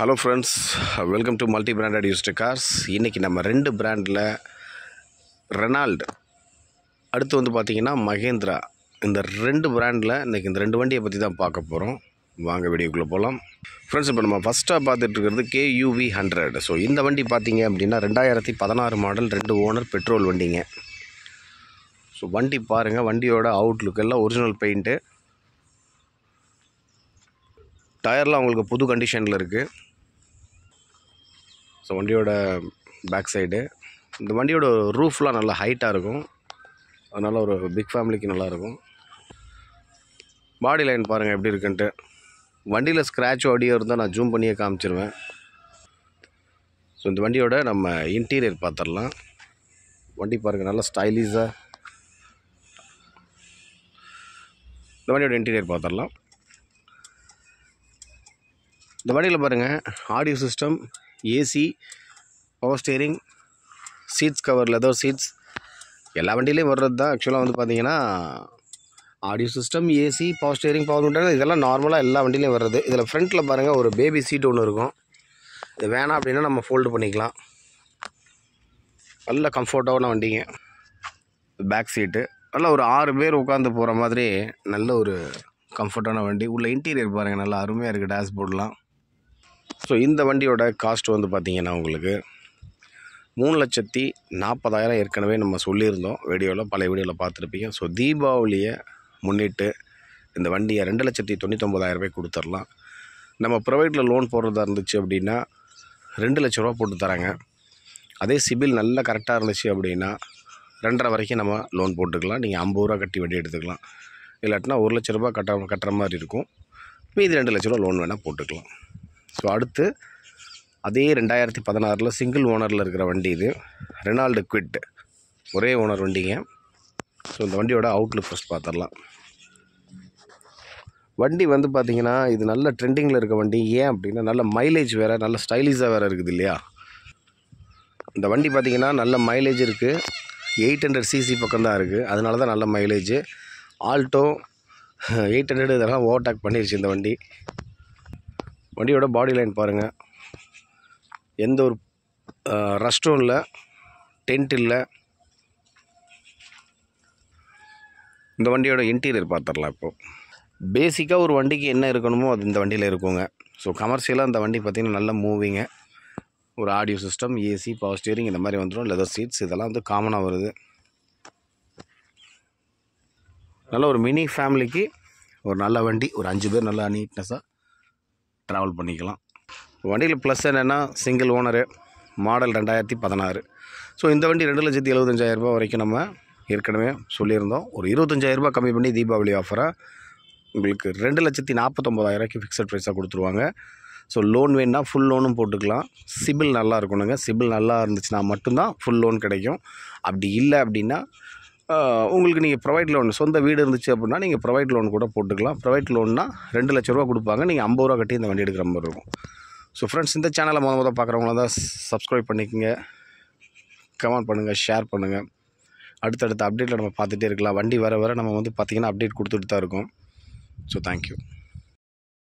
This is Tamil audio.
Hello friends, welcome to multi branded used cars. இன்றைக்கி நம்ம 2 பிராண்டில் ரெனால்டு, அடுத்து வந்து பார்த்திங்கன்னா மகேந்திரா, இந்த 2 பிராண்டில் இன்றைக்கி இந்த 2 வண்டியை பற்றி தான் பார்க்க போகிறோம். வாங்க வீடியோக்குள்ளே போகலாம். ஃப்ரெண்ட்ஸ், இப்போ நம்ம ஃபஸ்ட்டாக பார்த்துட்டு இருக்கிறது KUV 100. ஸோ இந்த வண்டி பார்த்திங்க அப்படின்னா 2016 மாடல், 2 ஓனர், பெட்ரோல் வண்டிங்க. ஸோ வண்டி பாருங்கள், வண்டியோட அவுட்லுக் எல்லாம் ஒரிஜினல் பெயிண்ட்டு, டயர்லாம் உங்களுக்கு புது கண்டிஷனில் இருக்குது. ஸோ வண்டியோட பேக் சைடு, இந்த வண்டியோட ரூஃப்லாம் நல்லா ஹைட்டாக இருக்கும், அதனால் ஒரு பிக் ஃபேமிலிக்கு நல்லாயிருக்கும். பாடி லைன் பாருங்கள் எப்படி இருக்குன்ட்டு. வண்டியில் ஸ்க்ராட்ச் ஆடியோ இருந்தால் நான் ஜூம் பண்ணியே காமிச்சிருவேன். ஸோ இந்த வண்டியோட நம்ம இன்டீரியர் பார்த்துடலாம். வண்டி பாருங்கள், நல்லா ஸ்டைலிஷாக. இந்த வண்டியோட இன்டீரியர் பார்த்துடலாம். இந்த வண்டியில் பாருங்கள், audio system, AC, power steering, seats cover, leather seats, எல்லா வண்டியிலையும் வர்றது தான். ஆக்சுவலாக வந்து பார்த்திங்கன்னா audio system, AC, power steering, power window, இதெல்லாம் நார்மலாக எல்லா வண்டியிலையும் வர்றது. இதில் ஃப்ரண்ட்டில் பாருங்கள் ஒரு பேபி சீட் ஒன்று இருக்கும். இது வேணாம் அப்படின்னா நம்ம ஃபோல்டு பண்ணிக்கலாம். நல்ல கம்ஃபர்ட்டான வண்டிங்க. பேக் சீட்டு நல்லா ஒரு 6 பேர் உட்காந்து போகிற மாதிரி நல்ல ஒரு கம்ஃபர்ட்டான வண்டி. உள்ள இன்டீரியர் பாருங்கள், நல்லா அருமையாக இருக்குது. டேஷ்போர்ட்லாம். ஸோ இந்த வண்டியோட காஸ்ட் வந்து பார்த்திங்கன்னா உங்களுக்கு 3,40,000 ஏற்கனவே நம்ம சொல்லியிருந்தோம் வீடியோவில், பழைய வீடியோவில் பார்த்துருப்பீங்க. ஸோ தீபாவளியை முன்னிட்டு இந்த வண்டியை 2,99,000 கொடுத்துடலாம். நம்ம ப்ரைவேட்டில் லோன் போடுறதா இருந்துச்சு அப்படின்னா 2 லட்ச ரூபா போட்டு தராங்க. அதே சிபில் நல்லா கரெக்டாக இருந்துச்சு அப்படின்னா 2.5 வரைக்கும் நம்ம லோன் போட்டுக்கலாம். நீங்கள் 50 ரூபா கட்டி வண்டி எடுத்துக்கலாம். இல்லாட்டினா 1 லட்ச ரூபா கட்டுற மாதிரி இருக்கும். மீதி 2 லட்ச ரூபா லோன் வேணால் போட்டுக்கலாம். ஸோ அடுத்து அதே 2016 சிங்கிள் ஓனரில் இருக்கிற வண்டி இது, ரெனால்டு குவிட், ஒரே ஓனர் வண்டிங்க. ஸோ இந்த வண்டியோட அவுட்லுக் ஃபஸ்ட் பார்த்துடலாம். வண்டி வந்து பார்த்திங்கன்னா இது நல்ல ட்ரெண்டிங்கில் இருக்க வண்டி. ஏன் அப்படின்னா நல்ல மைலேஜ் வேறு, நல்ல ஸ்டைலிஷாக வேறு இருக்குது இல்லையா. இந்த வண்டி பார்த்திங்கன்னா நல்ல மைலேஜ் இருக்குது. 800 cc பக்கம் தான் இருக்குது, அதனால தான் நல்ல மைலேஜ். ஆல்டோ 800 இதெல்லாம் ஓவர்டேக் பண்ணிடுச்சு இந்த வண்டி. வண்டியோட பாடி லைன் பாருங்கள், எந்த ஒரு ரஸ்ட்டும் இல்லை, டென்ட் இல்லை. இந்த வண்டியோட இன்டீரியர் பார்த்துடலாம். இப்போது பேசிக்காக ஒரு வண்டிக்கு என்ன இருக்கணுமோ அது இந்த வண்டியில் இருக்குங்க. ஸோ கமர்ஷியலாக இந்த வண்டி பார்த்திங்கன்னா நல்ல மூவிங்க. ஒரு audio system, AC, power steering இந்த மாதிரி வந்துடும். லெதர் சீட்ஸ் இதெல்லாம் வந்து காமனாக வருது. நல்ல ஒரு மினி ஃபேமிலிக்கு ஒரு நல்ல வண்டி. ஒரு 5 பேர் நல்லா நீட்னஸாக ட்ராவல் பண்ணிக்கலாம். வண்டியில் ப்ளஸ் என்னென்னா சிங்கிள் ஓனரு, மாடல் 2016. ஸோ இந்த வண்டி 2,75,000 வரைக்கும் நம்ம ஏற்கனவே சொல்லியிருந்தோம். ஒரு 25,000 கம்மி பண்ணி தீபாவளி ஆஃபராக உங்களுக்கு 2,49,000 ஃபிக்ஸட் ப்ரைஸாக கொடுத்துருவாங்க. ஸோ லோன் வேணுன்னா ஃபுல் லோனும் போட்டுக்கலாம். சிபில் நல்லா இருக்கணுங்க. சிபில் நல்லா இருந்துச்சுன்னா மட்டும்தான் ஃபுல் லோன் கிடைக்கும். அப்படி இல்லை அப்படின்னா உங்களுக்கு நீங்கள் ப்ரைவேட் லோன், சொந்த வீடு இருந்துச்சு அப்படின்னா நீங்கள் ப்ரைவேட் லோன் கூட போட்டுக்கலாம். ப்ரைவேட் லோன்னா 2 லட்ச ரூபா கொடுப்பாங்க. நீங்கள் 50 ரூபா கட்டி இந்த வண்டி எடுக்கிற மாதிரி இருக்கும். ஸோ ஃப்ரெண்ட்ஸ், இந்த சேனலை முதல்ல பார்க்குறவங்கள தான் சப்ஸ்கிரைப் பண்ணிக்கோங்க, கமெண்ட் பண்ணுங்கள், ஷேர் பண்ணுங்கள். அடுத்தடுத்த அப்டேட்டில் நம்ம பார்த்துட்டே இருக்கலாம். வண்டி வர நம்ம வந்து பார்த்திங்கன்னா அப்டேட் கொடுத்துட்டு தான் இருக்கோம். So thank you.